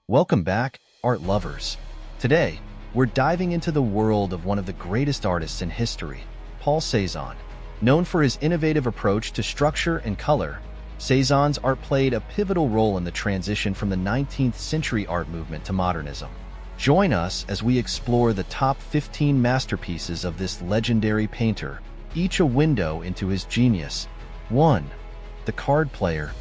Welcome back, art lovers. Today, we're diving into the world of one of the greatest artists in history, Paul Cézanne. Known for his innovative approach to structure and color, Cézanne's art played a pivotal role in the transition from the 19th century art movement to modernism. Join us as we explore the top 15 masterpieces of this legendary painter, each a window into his genius. 1. The Card Player.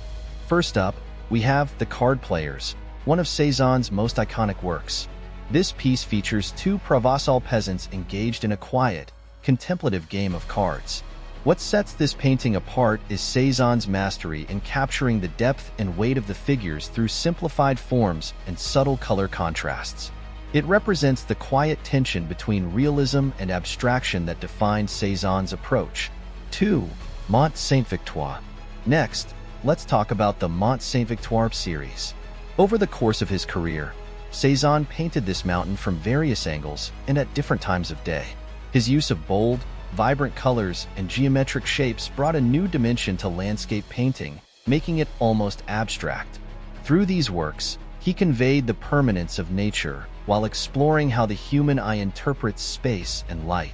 First up, we have The Card Players, one of Cézanne's most iconic works. This piece features two Provençal peasants engaged in a quiet, contemplative game of cards. What sets this painting apart is Cézanne's mastery in capturing the depth and weight of the figures through simplified forms and subtle color contrasts. It represents the quiet tension between realism and abstraction that defines Cézanne's approach. 2. Mont Saint Victor. Next, let's talk about the Mont Saint Victar series. Over the course of his career, Cézanne painted this mountain from various angles and at different times of day. His use of bold, vibrant colors and geometric shapes brought a new dimension to landscape painting, making it almost abstract. Through these works, he conveyed the permanence of nature while exploring how the human eye interprets space and light.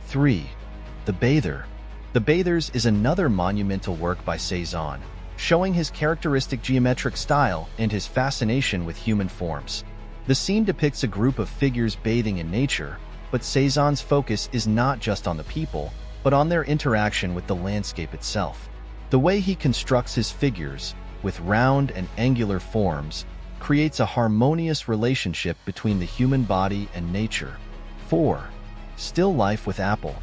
3. The Bather. The Bathers is another monumental work by Cézanne, showing his characteristic geometric style and his fascination with human forms. The scene depicts a group of figures bathing in nature, but Cézanne's focus is not just on the people, but on their interaction with the landscape itself. The way he constructs his figures, with round and angular forms, creates a harmonious relationship between the human body and nature. 4. Still Life with Apple.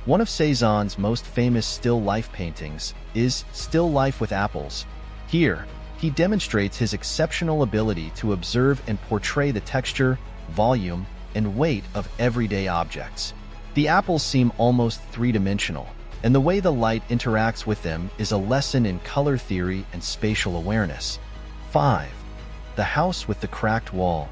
One of Cézanne's most famous still life paintings is Still Life with Apples. Here, he demonstrates his exceptional ability to observe and portray the texture, volume, and weight of everyday objects. The apples seem almost three-dimensional, and the way the light interacts with them is a lesson in color theory and spatial awareness. 5. The House with the Cracked Wall.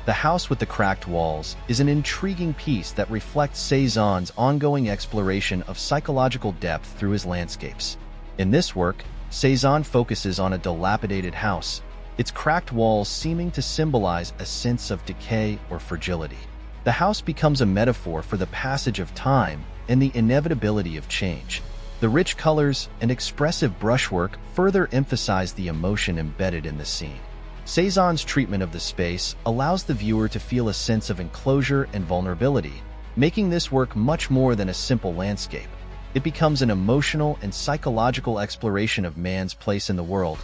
The House with the Cracked Walls is an intriguing piece that reflects Cézanne's ongoing exploration of psychological depth through his landscapes. In this work, Cézanne focuses on a dilapidated house, its cracked walls seeming to symbolize a sense of decay or fragility. The house becomes a metaphor for the passage of time and the inevitability of change. The rich colors and expressive brushwork further emphasize the emotion embedded in the scene. Cézanne's treatment of the space allows the viewer to feel a sense of enclosure and vulnerability, making this work much more than a simple landscape. It becomes an emotional and psychological exploration of man's place in the world.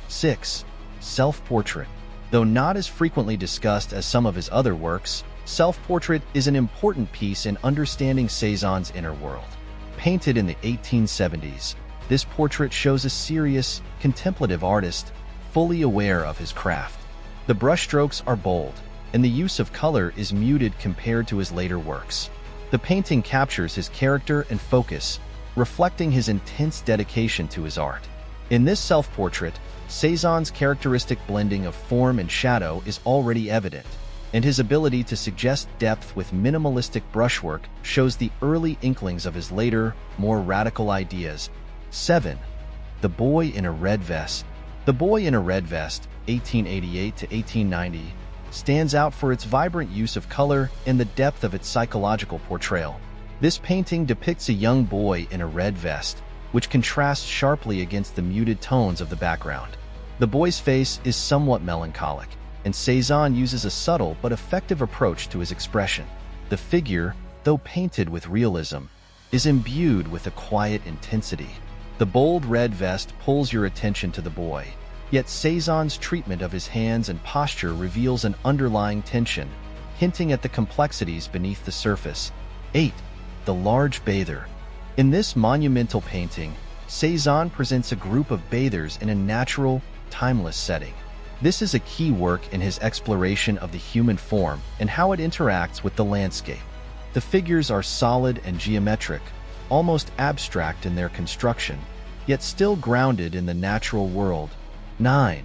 6. Self-Portrait. Though not as frequently discussed as some of his other works, Self-Portrait is an important piece in understanding Cézanne's inner world. Painted in the 1870s, this portrait shows a serious, contemplative artist fully aware of his craft. The brushstrokes are bold, and the use of color is muted compared to his later works. The painting captures his character and focus, reflecting his intense dedication to his art. In this self-portrait, Cézanne's characteristic blending of form and shadow is already evident, and his ability to suggest depth with minimalistic brushwork shows the early inklings of his later, more radical ideas. 7. The Boy in a Red Vest. The Boy in a Red Vest, 1888 to 1890, stands out for its vibrant use of color and the depth of its psychological portrayal. This painting depicts a young boy in a red vest, which contrasts sharply against the muted tones of the background. The boy's face is somewhat melancholic, and Cézanne uses a subtle but effective approach to his expression. The figure, though painted with realism, is imbued with a quiet intensity. The bold red vest pulls your attention to the boy, yet Cézanne's treatment of his hands and posture reveals an underlying tension, hinting at the complexities beneath the surface. 8. The Large Bather. In this monumental painting, Cézanne presents a group of bathers in a natural, timeless setting. This is a key work in his exploration of the human form and how it interacts with the landscape. The figures are solid and geometric, almost abstract in their construction, yet still grounded in the natural world. 9.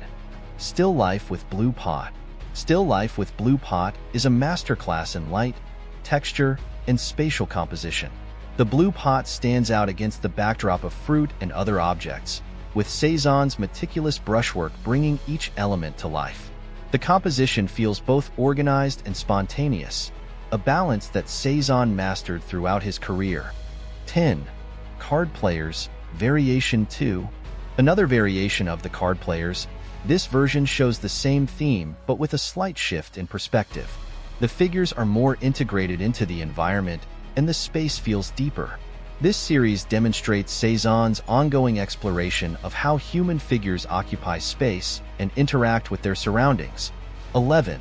Still Life with Blue Pot. Still Life with Blue Pot is a masterclass in light, texture, and spatial composition. The blue pot stands out against the backdrop of fruit and other objects, with Cézanne's meticulous brushwork bringing each element to life. The composition feels both organized and spontaneous, a balance that Cézanne mastered throughout his career. 10. Card Players, Variation 2. Another variation of the Card Players, this version shows the same theme but with a slight shift in perspective. The figures are more integrated into the environment and the space feels deeper. This series demonstrates Cézanne's ongoing exploration of how human figures occupy space and interact with their surroundings. 11.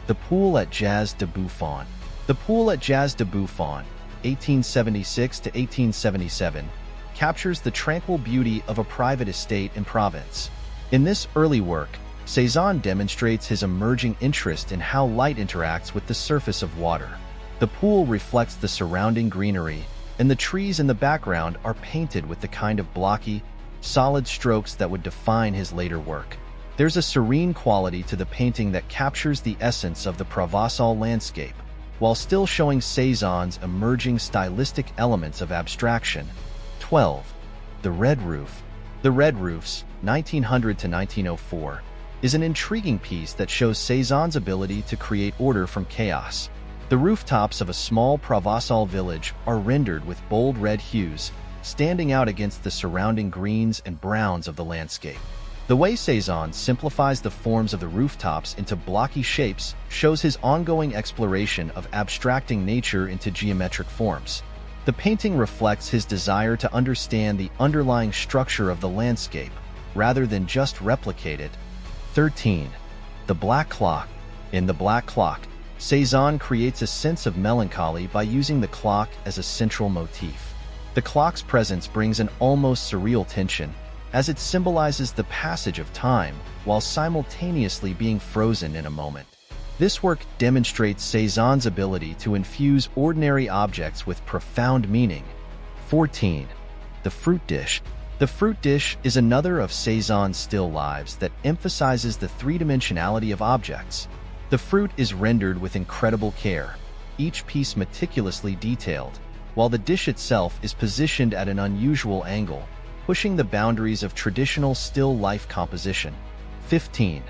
The Pool at Jazz de Buffon. The Pool at Jazz de Buffon, 1876 to 1877, captures the tranquil beauty of a private estate in Provence. In this early work, Cézanne demonstrates his emerging interest in how light interacts with the surface of water. The pool reflects the surrounding greenery, and the trees in the background are painted with the kind of blocky, solid strokes that would define his later work. There's a serene quality to the painting that captures the essence of the Provençal landscape, while still showing Cézanne's emerging stylistic elements of abstraction. 12. The Red Roof. The Red Roofs, 1900 to 1904, is an intriguing piece that shows Cézanne's ability to create order from chaos. The rooftops of a small Provençal village are rendered with bold red hues, standing out against the surrounding greens and browns of the landscape. The way Cézanne simplifies the forms of the rooftops into blocky shapes shows his ongoing exploration of abstracting nature into geometric forms. The painting reflects his desire to understand the underlying structure of the landscape, rather than just replicate it. 13. The Black Clock. In The Black Clock, Cézanne creates a sense of melancholy by using the clock as a central motif. The clock's presence brings an almost surreal tension, as it symbolizes the passage of time while simultaneously being frozen in a moment. This work demonstrates Cézanne's ability to infuse ordinary objects with profound meaning. 14. The Fruit Dish. The Fruit Dish is another of Cézanne's still lifes that emphasizes the three-dimensionality of objects. The fruit is rendered with incredible care, each piece meticulously detailed, while the dish itself is positioned at an unusual angle, pushing the boundaries of traditional still life composition. 15.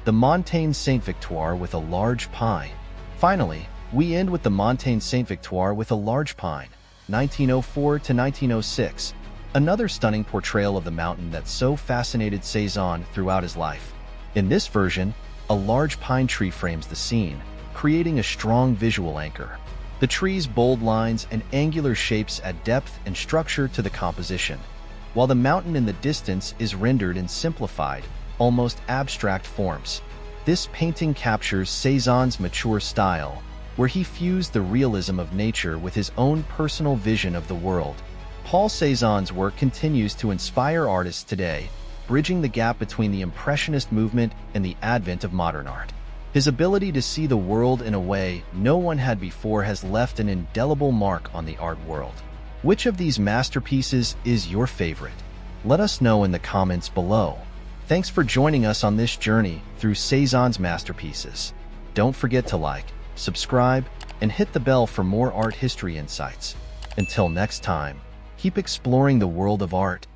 The Montine St Victar with a large pine. Finally, we end with the Montine St Victar with a large pine, 1904 to 1906, another stunning portrayal of the mountain that so fascinated Cézanne throughout his life. In this version, a large pine tree frames the scene, creating a strong visual anchor. The tree's bold lines and angular shapes add depth and structure to the composition, while the mountain in the distance is rendered in simplified, almost abstract forms. This painting captures Cézanne's mature style, where he fused the realism of nature with his own personal vision of the world. Paul Cézanne's work continues to inspire artists today, bridging the gap between the Impressionist movement and the advent of modern art. His ability to see the world in a way no one had before has left an indelible mark on the art world. Which of these masterpieces is your favorite? Let us know in the comments below. Thanks for joining us on this journey through Cézanne's masterpieces. Don't forget to like, subscribe, and hit the bell for more art history insights. Until next time, keep exploring the world of art